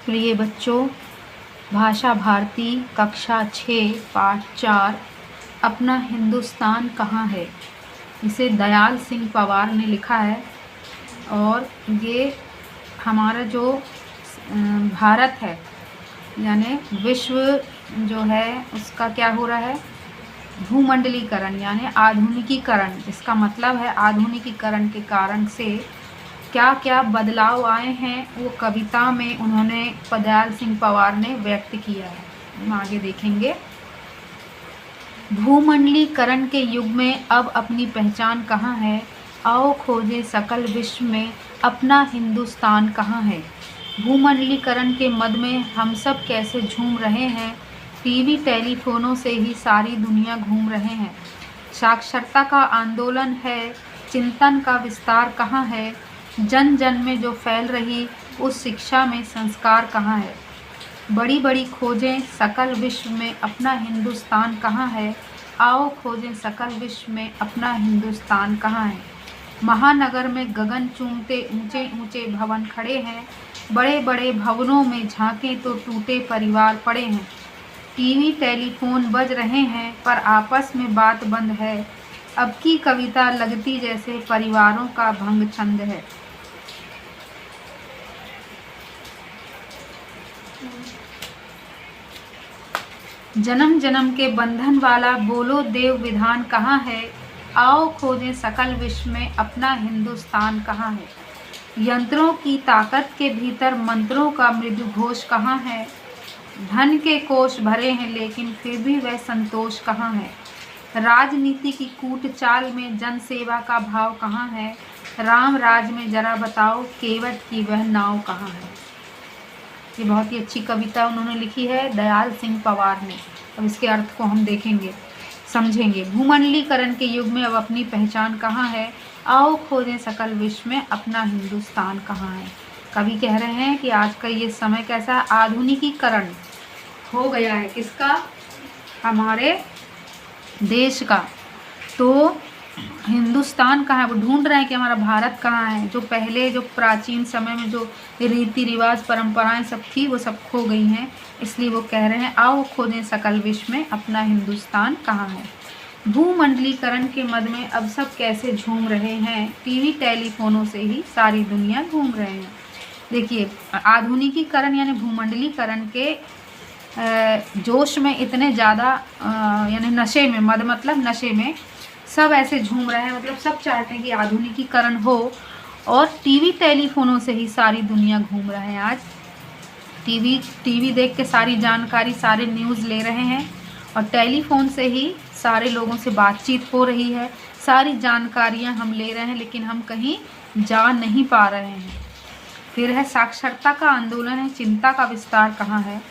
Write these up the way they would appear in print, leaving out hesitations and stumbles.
प्रिय बच्चों, भाषा भारती कक्षा 6 पाठ 4 अपना हिंदुस्तान कहाँ है, इसे दयाल सिंह पवार ने लिखा है। और ये हमारा जो भारत है यानी विश्व जो है उसका क्या हो रहा है, भूमंडलीकरण यानी आधुनिकीकरण। इसका मतलब है आधुनिकीकरण के कारण से क्या क्या बदलाव आए हैं, वो कविता में उन्होंने दयाल सिंह पवार ने व्यक्त किया है। हम आगे देखेंगे। भूमंडलीकरण के युग में अब अपनी पहचान कहाँ है, आओ खोजे सकल विश्व में अपना हिंदुस्तान कहाँ है। भूमंडलीकरण के मद में हम सब कैसे झूम रहे हैं, टीवी टेलीफोनों से ही सारी दुनिया घूम रहे हैं। साक्षरता का आंदोलन है, चिंतन का विस्तार कहाँ है, जन जन में जो फैल रही उस शिक्षा में संस्कार कहाँ है। बड़ी बड़ी खोजें सकल विश्व में अपना हिंदुस्तान कहाँ है, आओ खोजें सकल विश्व में अपना हिंदुस्तान कहाँ है। महानगर में गगन चूमते ऊंचे ऊंचे भवन खड़े हैं, बड़े बड़े भवनों में झांके तो टूटे परिवार पड़े हैं। टीवी टेलीफोन बज रहे हैं पर आपस में बात बंद है, अब की कविता लगती जैसे परिवारों का भंग छंद है। जन्म जन्म के बंधन वाला बोलो देव विधान कहाँ है, आओ खोजें सकल विश्व में अपना हिंदुस्तान कहाँ है। यंत्रों की ताकत के भीतर मंत्रों का मृदु घोष कहाँ है, धन के कोष भरे हैं लेकिन फिर भी वह संतोष कहाँ है। राजनीति की कूट चाल में जन सेवा का भाव कहाँ है, राम राज में जरा बताओ केवट की वह नाव कहाँ है। ये बहुत ही अच्छी कविता उन्होंने लिखी है दयाल सिंह पवार ने। अब इसके अर्थ को हम देखेंगे, समझेंगे। भूमंडलीकरण के युग में अब अपनी पहचान कहाँ है, आओ खोजें सकल विश्व में अपना हिंदुस्तान कहाँ है। कवि कह रहे हैं कि आज का ये समय कैसा है, आधुनिकीकरण हो गया है किसका, हमारे देश का। तो हिंदुस्तान कहाँ है, वो ढूंढ रहे हैं कि हमारा भारत कहाँ है। जो पहले जो प्राचीन समय में जो रीति रिवाज परंपराएं सब थी वो सब खो गई हैं, इसलिए वो कह रहे हैं आओ खोजें सकल विश्व में अपना हिंदुस्तान कहाँ है। भूमंडलीकरण के मद में अब सब कैसे झूम रहे हैं, टीवी टेलीफोनों से ही सारी दुनिया घूम रहे हैं। देखिए, आधुनिकीकरण यानी भूमंडलीकरण के जोश में इतने ज़्यादा यानी नशे में, मद मतलब नशे में सब ऐसे झूम रहे हैं, मतलब सब चाहते हैं कि आधुनिकीकरण हो और टीवी टेलीफोनों से ही सारी दुनिया घूम रहे हैं। आज टीवी देख के सारी जानकारी, सारे न्यूज़ ले रहे हैं और टेलीफोन से ही सारे लोगों से बातचीत हो रही है, सारी जानकारियां हम ले रहे हैं लेकिन हम कहीं जा नहीं पा रहे हैं। फिर है साक्षरता का आंदोलन है, चिंता का विस्तार कहाँ है।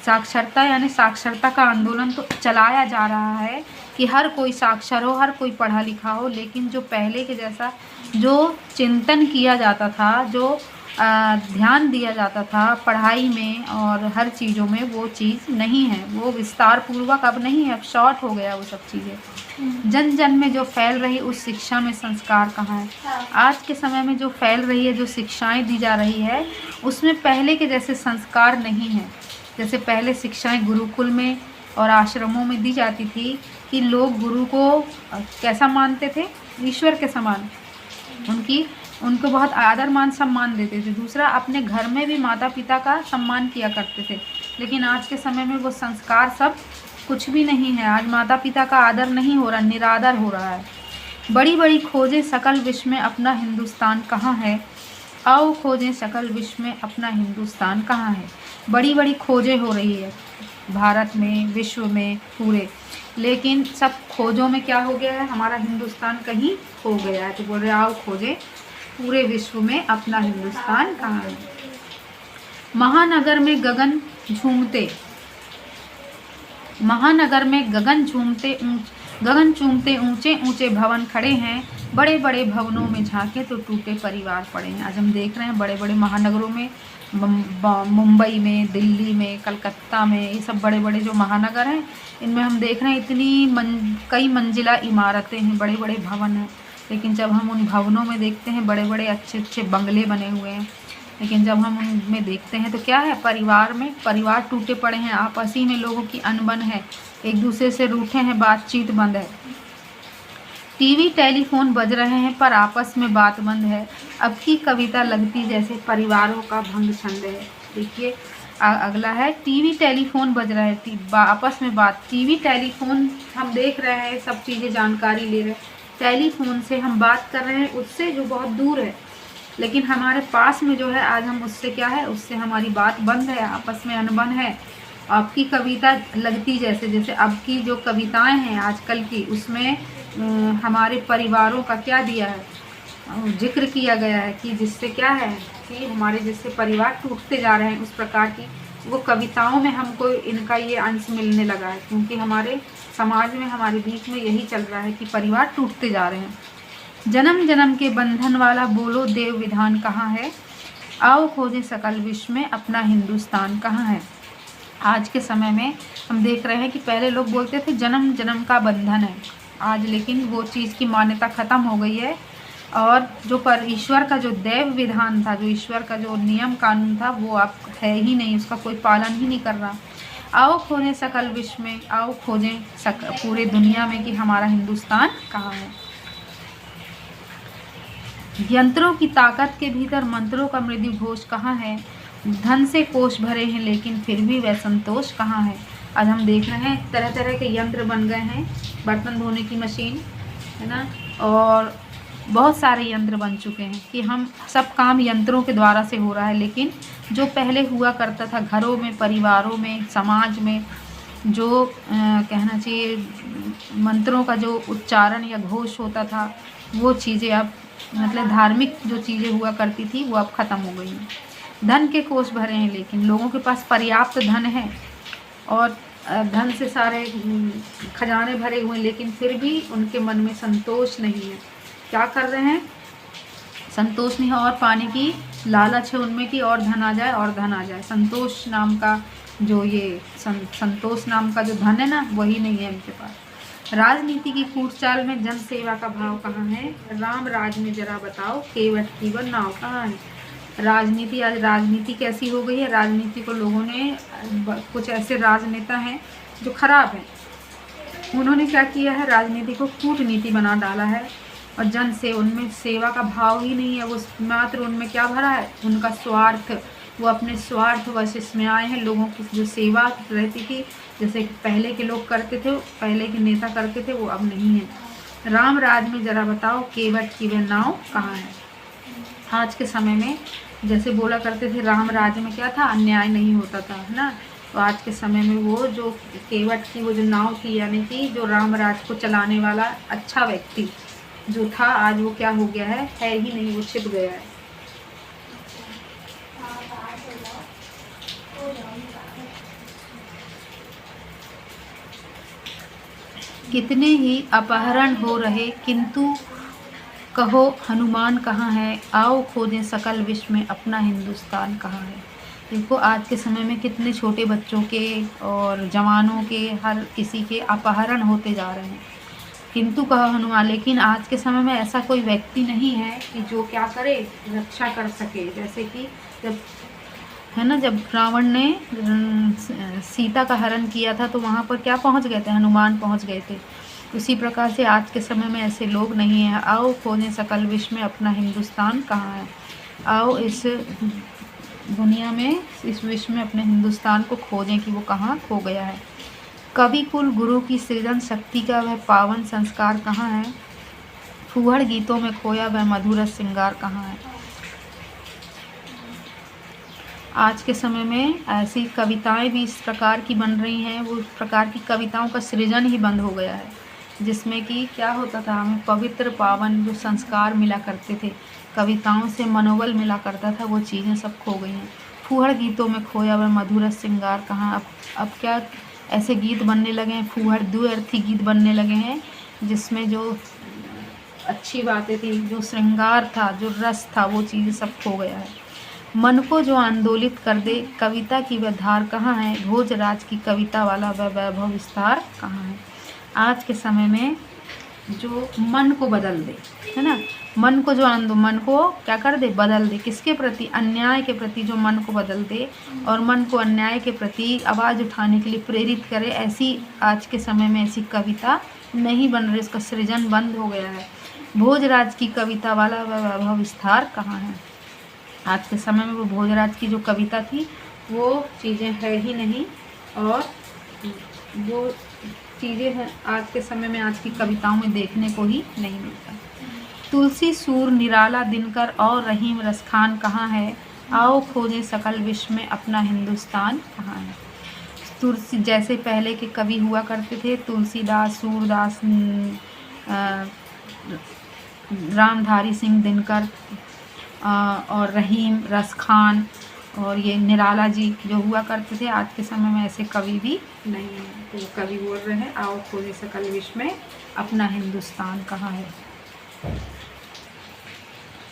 साक्षरता यानी साक्षरता का आंदोलन तो चलाया जा रहा है कि हर कोई साक्षर हो, हर कोई पढ़ा लिखा हो, लेकिन जो पहले के जैसा जो चिंतन किया जाता था, जो ध्यान दिया जाता था पढ़ाई में और हर चीज़ों में, वो चीज़ नहीं है, वो विस्तार पूर्वक अब नहीं है, अब शॉर्ट हो गया वो सब चीज़ें। जन जन में जो फैल रही उस शिक्षा में संस्कार कहाँ है। आज के समय में जो फैल रही है, जो शिक्षाएं दी जा रही है, उसमें पहले के जैसे संस्कार नहीं है। जैसे पहले शिक्षाएं गुरुकुल में और आश्रमों में दी जाती थी कि लोग गुरु को कैसा मानते थे, ईश्वर के समान, उनको बहुत आदर मान सम्मान देते थे। दूसरा, अपने घर में भी माता पिता का सम्मान किया करते थे। लेकिन आज के समय में वो संस्कार सब कुछ भी नहीं है। आज माता पिता का आदर नहीं हो रहा, निरादर हो रहा है। बड़ी बड़ी खोजें सकल विश्व में अपना हिंदुस्तान कहाँ है, आओ खोजें सकल विश्व में अपना हिंदुस्तान कहाँ है। बड़ी बड़ी खोजें हो रही है भारत में, विश्व में पूरे, लेकिन सब खोजों में क्या हो गया है, हमारा हिंदुस्तान कहीं खो गया है। तो बोल रहे आओ खोजें पूरे विश्व में अपना हिंदुस्तान कहाँ है। महानगर में गगन झूमते गगन चूमते ऊंचे ऊंचे भवन खड़े हैं, बड़े बड़े भवनों में झांके तो टूटे परिवार पड़े हैं। आज हम देख रहे हैं बड़े बड़े महानगरों में, मुंबई में, दिल्ली में, कलकत्ता में, ये सब बड़े बड़े जो महानगर हैं, इनमें हम देख रहे हैं इतनी कई मंजिला इमारतें हैं, बड़े बड़े भवन हैं। लेकिन जब हम उन भवनों में देखते हैं बड़े बड़े अच्छे अच्छे बंगले बने हुए हैं, लेकिन जब हम उनमें देखते हैं तो क्या है, परिवार टूटे पड़े हैं, आपस ही में लोगों की अनबन है, एक दूसरे से रूठे हैं, बातचीत बंद है। टीवी टेलीफोन बज रहे हैं पर आपस में बात बंद है। अब की कविता लगती जैसे परिवारों का भंग छंद है। देखिए अगला है, टीवी टेलीफोन बज रहे हैं, आपस में बात। टीवी टेलीफोन हम देख रहे हैं, सब चीज़ें जानकारी ले रहे हैं, टेलीफोन से हम बात कर रहे हैं उससे जो बहुत दूर है, लेकिन हमारे पास में जो है आज हम उससे क्या है, उससे हमारी बात बंद है, आपस में अनबन है। आपकी कविता लगती जैसे अब की जो कविताएं हैं आजकल की, उसमें हमारे परिवारों का क्या दिया है, जिक्र किया गया है कि जिससे क्या है कि हमारे जिससे परिवार टूटते जा रहे हैं, उस प्रकार की वो कविताओं में हमको इनका ये अंश मिलने लगा है, क्योंकि हमारे समाज में हमारे बीच में यही चल रहा है कि परिवार टूटते जा रहे हैं। जन्म जन्म के बंधन वाला बोलो देव विधान कहाँ है, आओ खोजें सकल विश्व में अपना हिंदुस्तान कहाँ है। आज के समय में हम देख रहे हैं कि पहले लोग बोलते थे जन्म जन्म का बंधन है, आज लेकिन वो चीज़ की मान्यता ख़त्म हो गई है, और जो ईश्वर का जो दैव विधान था, जो ईश्वर का जो नियम कानून था, वो अब है ही नहीं, उसका कोई पालन ही नहीं कर रहा। आओ खोजें सकल विश्व में, आओ खोजें पूरे दुनिया में कि हमारा हिंदुस्तान कहाँ है। यंत्रों की ताकत के भीतर मंत्रों का मृदु घोष कहाँ है, धन से कोष भरे हैं लेकिन फिर भी वह संतोष कहाँ है। आज हम देख रहे हैं तरह तरह के यंत्र बन गए हैं, बर्तन धोने की मशीन है ना, और बहुत सारे यंत्र बन चुके हैं कि हम सब काम यंत्रों के द्वारा से हो रहा है, लेकिन जो पहले हुआ करता था घरों में, परिवारों में, समाज में, जो कहना चाहिए मंत्रों का जो उच्चारण या घोष होता था, वो चीज़ें अब मतलब धार्मिक जो चीज़ें हुआ करती थी वो अब ख़त्म हो गई हैं। धन के कोष भरे हैं लेकिन लोगों के पास पर्याप्त धन है, और धन से सारे खजाने भरे हुए, लेकिन फिर भी उनके मन में संतोष नहीं है। क्या कर रहे हैं, संतोष नहीं है, और पाने की लालच है उनमें कि और धन आ जाए और धन आ जाए। संतोष नाम का जो ये संतोष नाम का जो धन है ना, वही नहीं है उनके पास। राजनीति की कूट चाल में जन सेवा का भाव कहाँ है, राम राज में जरा बताओ केवट कीवट नाव कहाँ है। राजनीति, आज राजनीति कैसी हो गई है, राजनीति को लोगों ने, कुछ ऐसे राजनेता हैं जो खराब हैं, उन्होंने क्या किया है, राजनीति को कूटनीति बना डाला है, और जन से उनमें सेवा का भाव ही नहीं है। वो मात्र उनमें क्या भरा है, उनका स्वार्थ, वो अपने स्वार्थ वश इसमें आए हैं। लोगों की जो सेवा रहती थी, जैसे पहले के लोग करते थे, पहले के नेता करते थे, वो अब नहीं है। राम राज में जरा बताओ केवट की वह नाव कहाँ है। आज के समय में जैसे बोला करते थे राम राज में क्या था, अन्याय नहीं होता था, है ना, तो आज के समय में वो जो केवट की वो जो नाव थी, यानी कि जो राम राज को चलाने वाला अच्छा व्यक्ति जो था, आज वो क्या हो गया है ही नहीं, वो छिप गया है। कितने ही अपहरण हो रहे किंतु कहो हनुमान कहाँ है, आओ खोजें सकल विश्व में अपना हिंदुस्तान कहाँ है। देखो आज के समय में कितने छोटे बच्चों के और जवानों के, हर किसी के अपहरण होते जा रहे हैं, किंतु कहो हनुमान। लेकिन आज के समय में ऐसा कोई व्यक्ति नहीं है कि जो क्या करे, रक्षा कर सके। जैसे कि जब है ना, जब रावण ने सीता का हरण किया था, तो वहाँ पर क्या पहुँच गए थे, हनुमान पहुँच गए थे। उसी प्रकार से आज के समय में ऐसे लोग नहीं हैं। आओ खोजें सकल विश्व में अपना हिंदुस्तान कहाँ है, आओ इस दुनिया में, इस विश्व में अपने हिंदुस्तान को खोजें कि वो कहाँ खो गया है। कवि कुल गुरु की सृजन शक्ति का वह पावन संस्कार कहाँ है, फूहड़ गीतों में खोया वह मधुर श्रृंगार कहाँ है। आज के समय में ऐसी कविताएं भी इस प्रकार की बन रही हैं, वो प्रकार की कविताओं का सृजन ही बंद हो गया है, जिसमें कि क्या होता था, हमें पवित्र पावन जो संस्कार मिला करते थे, कविताओं से मनोबल मिला करता था, वो चीज़ें सब खो गई हैं। फूहड़ गीतों में खोया वह मधुर श्रृंगार कहाँ। अब क्या ऐसे गीत बनने लगे हैं, फूहड़ द्व्यर्थी गीत बनने लगे हैं, जिसमें जो अच्छी बातें थी, जो श्रृंगार था, जो रस था, वो चीज़ सब खो गया है। मन को जो आंदोलित कर दे कविता की वह धार कहाँ है, भोजराज की कविता वाला वह वैभव विस्तार कहाँ है। आज के समय में जो मन को बदल दे, है ना, मन को जो मन को क्या कर दे, बदल दे, किसके प्रति, अन्याय के प्रति जो मन को बदल दे और मन को अन्याय के प्रति आवाज़ उठाने के लिए प्रेरित करे, ऐसी आज के समय में ऐसी कविता नहीं बन रही, इसका सृजन बंद हो गया है। भोजराज की कविता वाला वैभव विस्तार कहाँ है? आज के समय में वो भोजराज की जो कविता थी वो चीज़ें है ही नहीं, और वो चीज़ें हैं आज के समय में आज की कविताओं में देखने को ही नहीं मिलता। तुलसी सूर निराला दिनकर और रहीम रसखान कहाँ है? आओ खोजें सकल विश्व में अपना हिंदुस्तान कहाँ है? तुलसी जैसे पहले के कवि हुआ करते थे, तुलसीदास, सूरदास, रामधारी सिंह दिनकर और रहीम रसखान और ये निराला जी जो हुआ करते थे, आज के समय में ऐसे कवि भी नहीं है। तो कवि बोल रहे हैं आओ खोजे सकल विश्व में अपना हिंदुस्तान कहाँ है।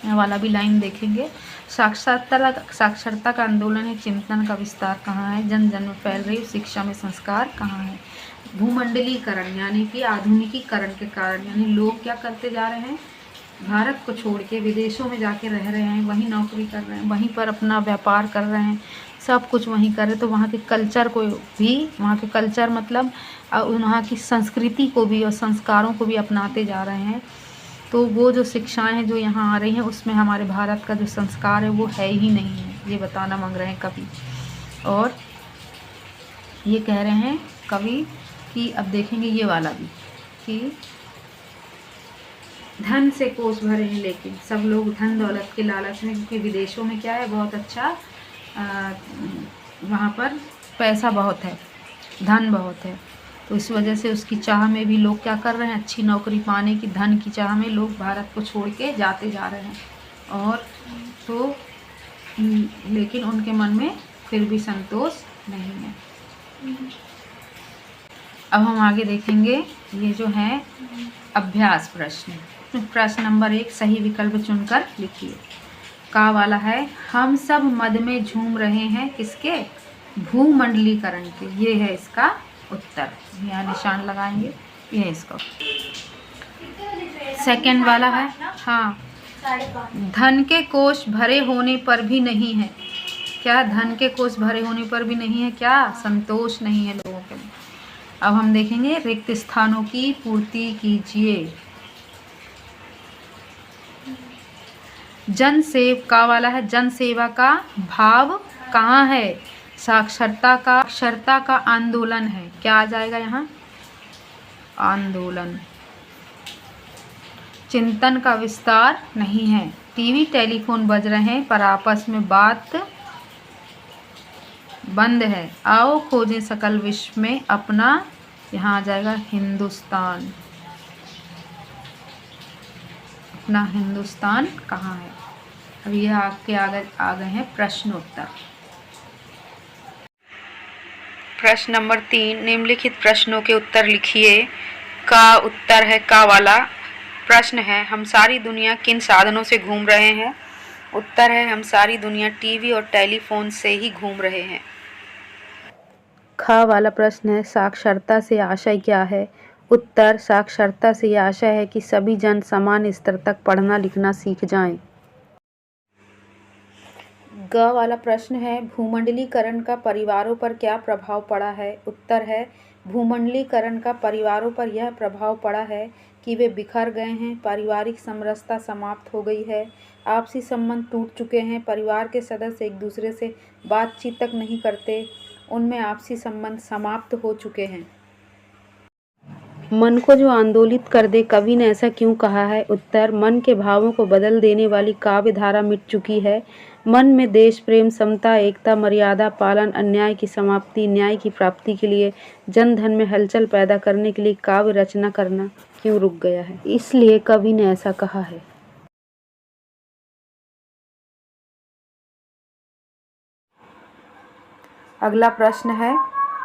ये वाला भी लाइन देखेंगे। साक्षरता का आंदोलन है, चिंतन का विस्तार कहाँ है? जन जन में फैल रही शिक्षा में संस्कार कहाँ है? भूमंडलीकरण यानी कि आधुनिकीकरण के कारण, यानी लोग क्या करते जा रहे हैं, भारत को छोड़ के विदेशों में जाके रह रहे हैं, वहीं नौकरी कर रहे हैं, वहीं पर अपना व्यापार कर रहे हैं, सब कुछ वहीं कर रहे हैं। तो वहाँ के कल्चर को भी, वहाँ के कल्चर मतलब वहाँ की संस्कृति को भी और संस्कारों को भी अपनाते जा रहे हैं। तो वो जो शिक्षाएं हैं जो यहाँ आ रही हैं उसमें हमारे भारत का जो संस्कार है वो है ही नहीं है, ये बताना मांग रहे हैं कवि। और ये कह रहे हैं कवि कि अब देखेंगे ये वाला भी कि धन से कोस भरे हैं, लेकिन सब लोग धन दौलत के लालच में, क्योंकि विदेशों में क्या है, बहुत अच्छा वहाँ पर पैसा बहुत है, धन बहुत है, तो इस वजह से उसकी चाह में भी लोग क्या कर रहे हैं, अच्छी नौकरी पाने की धन की चाह में लोग भारत को छोड़ के जाते जा रहे हैं। और तो लेकिन उनके मन में फिर भी संतोष नहीं है। अब हम आगे देखेंगे ये जो है अभ्यास प्रश्न। प्रश्न नंबर 1 सही विकल्प चुनकर लिखिए। का वाला है, हम सब मद में झूम रहे हैं, किसके, भूमंडलीकरण के, ये है इसका उत्तर, यहाँ निशान लगाएंगे, ये है इसका। सेकंड वाला है, हाँ, धन के कोष भरे होने पर भी नहीं है, क्या धन के कोष भरे होने पर भी नहीं है, क्या संतोष नहीं है लोगों के लिए। अब हम देखेंगे रिक्त स्थानों की पूर्ति कीजिए। जन सेवा वाला है, जन सेवा का भाव कहाँ है, साक्षरता का आंदोलन है, क्या आ जाएगा यहाँ, आंदोलन। चिंतन का विस्तार नहीं है, टीवी टेलीफोन बज रहे हैं पर आपस में बात बंद है, आओ खोजें सकल विश्व में अपना, यहाँ आ जाएगा हिंदुस्तान, अपना हिंदुस्तान कहाँ है। अब ये आपके आ गए हैं प्रश्नोत्तर। प्रश्न नंबर 3 निम्नलिखित प्रश्नों के उत्तर लिखिए। का उत्तर है, का वाला प्रश्न है, हम सारी दुनिया किन साधनों से घूम रहे हैं? उत्तर है, हम सारी दुनिया टीवी और टेलीफोन से ही घूम रहे हैं। खा वाला प्रश्न है, साक्षरता से आशय क्या है? उत्तर, साक्षरता से यह आशय है कि सभी जन समान स्तर तक पढ़ना लिखना सीख जाएं। ग वाला प्रश्न है, भूमंडलीकरण का परिवारों पर क्या प्रभाव पड़ा है? उत्तर है, भूमंडलीकरण का परिवारों पर यह प्रभाव पड़ा है कि वे बिखर गए हैं, पारिवारिक समरसता समाप्त हो गई है, आपसी संबंध टूट चुके हैं, परिवार के सदस्य एक दूसरे से बातचीत तक नहीं करते, उनमें आपसी संबंध समाप्त हो चुके हैं। मन को जो आंदोलित कर दे, कवि ने ऐसा क्यों कहा है? उत्तर, मन के भावों को बदल देने वाली काव्य धारा मिट चुकी है, मन में देश प्रेम, समता, एकता, मर्यादा पालन, अन्याय की समाप्ति, न्याय की प्राप्ति के लिए, जन धन में हलचल पैदा करने के लिए काव्य रचना करना क्यों रुक गया है, इसलिए कवि ने ऐसा कहा है। अगला प्रश्न है,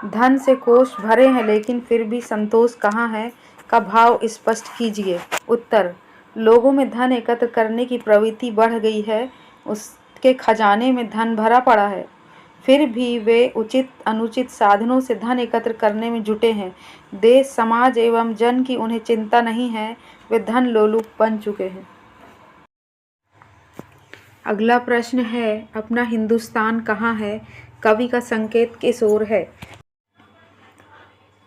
धन से कोष भरे हैं लेकिन फिर भी संतोष कहाँ है, का भाव स्पष्ट कीजिए। उत्तर, लोगों में धन एकत्र करने की प्रवृत्ति बढ़ गई है, उसके खजाने में धन भरा पड़ा है, फिर भी वे उचित अनुचित साधनों से धन एकत्र करने में जुटे हैं। देश, समाज एवं जन की उन्हें चिंता नहीं है, वे धन लोलुप बन चुके हैं। अगला प्रश्न है, अपना हिंदुस्तान कहाँ है? कवि का संकेत किस ओर है?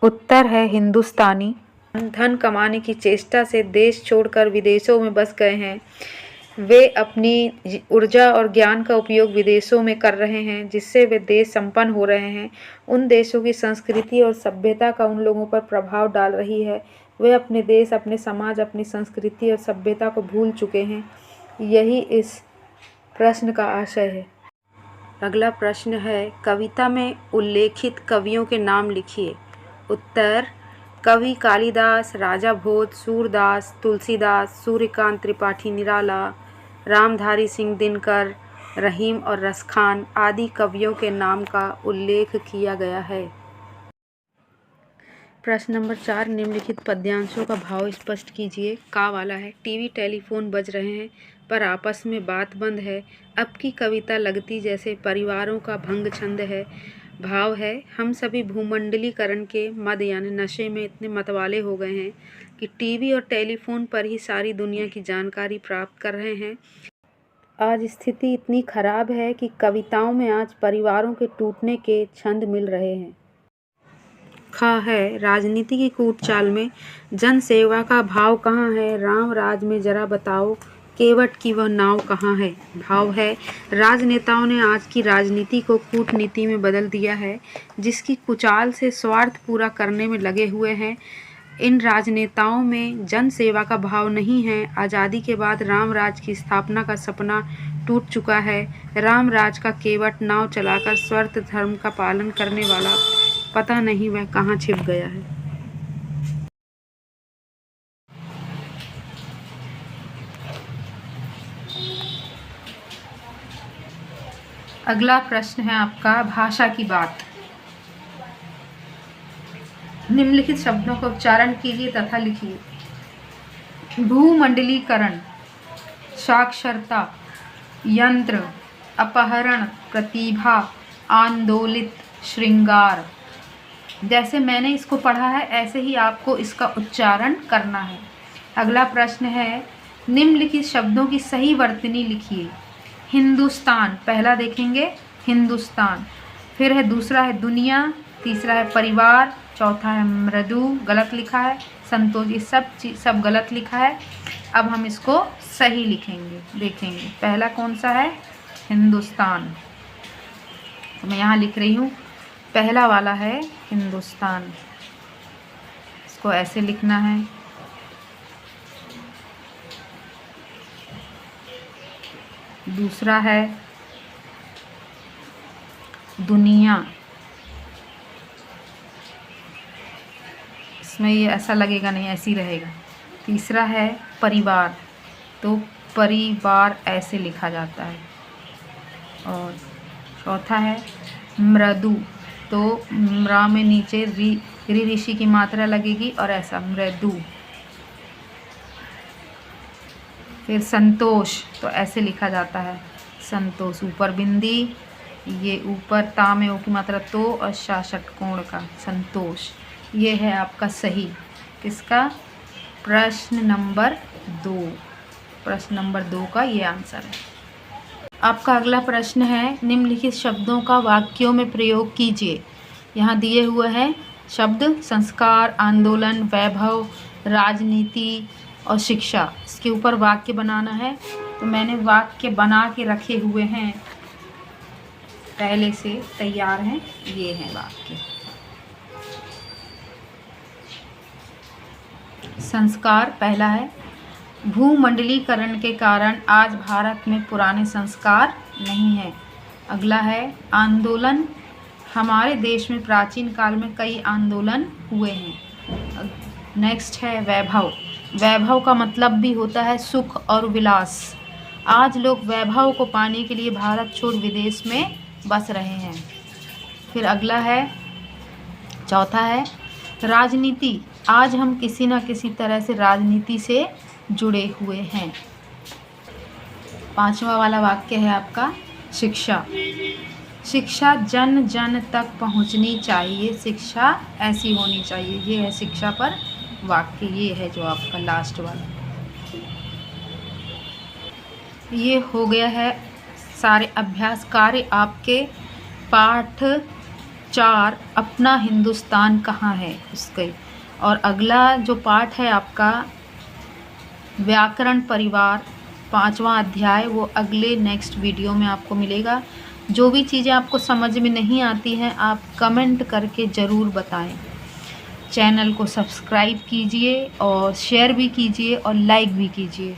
उत्तर है हिंदुस्तानी। धन कमाने की चेष्टा से देश छोड़कर विदेशों में बस गए हैं। वे अपनी ऊर्जा और ज्ञान का उपयोग विदेशों में कर रहे हैं, जिससे वे देश संपन्न हो रहे हैं। उन देशों की संस्कृति और सभ्यता का उन लोगों पर प्रभाव डाल रही है। वे अपने देश, अपने समाज, अपनी संस्कृति और सभ्यता को भूल चुके हैं। यही इस प्रश्न का आशय है। अगला प्रश्न है, कविता में उल्लेखित कवियों के नाम लिखिए। उत्तर, कवि कालिदास, राजा भोज, सूरदास, तुलसीदास, सूर्यकांत त्रिपाठी निराला, रामधारी सिंह दिनकर, रहीम और रसखान आदि कवियों के नाम का उल्लेख किया गया है। प्रश्न नंबर 4, निम्नलिखित पद्यांशों का भाव स्पष्ट कीजिए। का वाला है, टीवी टेलीफोन बज रहे हैं पर आपस में बात बंद है। अब की कविता लगती जैसे परिवारों का भंग छंद है। भाव है, हम सभी भूमंडलीकरण के मद यानी नशे में इतने मतवाले हो गए हैं कि टीवी और टेलीफोन पर ही सारी दुनिया की जानकारी प्राप्त कर रहे हैं। आज स्थिति इतनी खराब है कि कविताओं में आज परिवारों के टूटने के छंद मिल रहे हैं। खा है, राजनीति की कूट चाल में जन सेवा का भाव कहाँ है? राम राज में जरा बताओ, केवट की वह नाव कहाँ है? भाव है, राजनेताओं ने आज की राजनीति को कूटनीति में बदल दिया है, जिसकी कुचाल से स्वार्थ पूरा करने में लगे हुए हैं। इन राजनेताओं में जन सेवा का भाव नहीं है। आज़ादी के बाद राम राज की स्थापना का सपना टूट चुका है। राम राज का केवट नाव चलाकर स्वार्थ धर्म का पालन करने वाला पता नहीं वह कहाँ छिप गया है। अगला प्रश्न है आपका, भाषा की बात। निम्नलिखित शब्दों का उच्चारण कीजिए तथा लिखिए। भूमंडलीकरण, साक्षरता, यंत्र, अपहरण, प्रतिभा, आंदोलित, श्रृंगार। जैसे मैंने इसको पढ़ा है ऐसे ही आपको इसका उच्चारण करना है। अगला प्रश्न है, निम्नलिखित शब्दों की सही वर्तनी लिखिए। हिंदुस्तान, पहला देखेंगे हिंदुस्तान, फिर है दूसरा है दुनिया, तीसरा है परिवार, चौथा है मृदु, गलत लिखा है, संतोष, ये सब गलत लिखा है। अब हम इसको सही लिखेंगे, देखेंगे पहला कौन सा है, हिंदुस्तान। तो मैं यहाँ लिख रही हूँ, पहला वाला है हिंदुस्तान, इसको ऐसे लिखना है। दूसरा है दुनिया, इसमें ये ऐसा लगेगा नहीं, ऐसे ही रहेगा। तीसरा है परिवार, तो परिवार ऐसे लिखा जाता है। और चौथा है मृदु, तो म्रा में नीचे री ऋषि की मात्रा लगेगी और ऐसा मृदु। फिर संतोष, तो ऐसे लिखा जाता है संतोष, ऊपर बिंदी, ये ऊपर ता में ओ की मात्रा तो और शा षटकोण का संतोष। ये है आपका सही, किसका, प्रश्न नंबर 2, प्रश्न नंबर 2 का ये आंसर है। आपका अगला प्रश्न है, निम्नलिखित शब्दों का वाक्यों में प्रयोग कीजिए। यहाँ दिए हुए हैं शब्द संस्कार, आंदोलन, वैभव, राजनीति और शिक्षा। इसके ऊपर वाक्य बनाना है, तो मैंने वाक्य बना के रखे हुए हैं, पहले से तैयार हैं। ये हैं वाक्य। संस्कार पहला है, भूमंडलीकरण के कारण आज भारत में पुराने संस्कार नहीं है। अगला है आंदोलन, हमारे देश में प्राचीन काल में कई आंदोलन हुए हैं। नेक्स्ट है वैभव, वैभव का मतलब भी होता है सुख और विलास। आज लोग वैभव को पाने के लिए भारत छोड़ विदेश में बस रहे हैं। फिर अगला है, चौथा है राजनीति, आज हम किसी न किसी तरह से राजनीति से जुड़े हुए हैं। पांचवा वाला वाक्य है आपका शिक्षा, शिक्षा जन जन तक पहुंचनी चाहिए, शिक्षा ऐसी होनी चाहिए। ये है शिक्षा पर वाक्य, ये है जो आपका लास्ट वाला। ये हो गया है सारे अभ्यास कार्य आपके। पाठ 4 अपना हिंदुस्तान कहाँ है उसके। और अगला जो पाठ है आपका व्याकरण परिवार 5वां अध्याय, वो अगले नेक्स्ट वीडियो में आपको मिलेगा। जो भी चीज़ें आपको समझ में नहीं आती हैं आप कमेंट करके ज़रूर बताएं। चैनल को सब्सक्राइब कीजिए और शेयर भी कीजिए और लाइक भी कीजिए।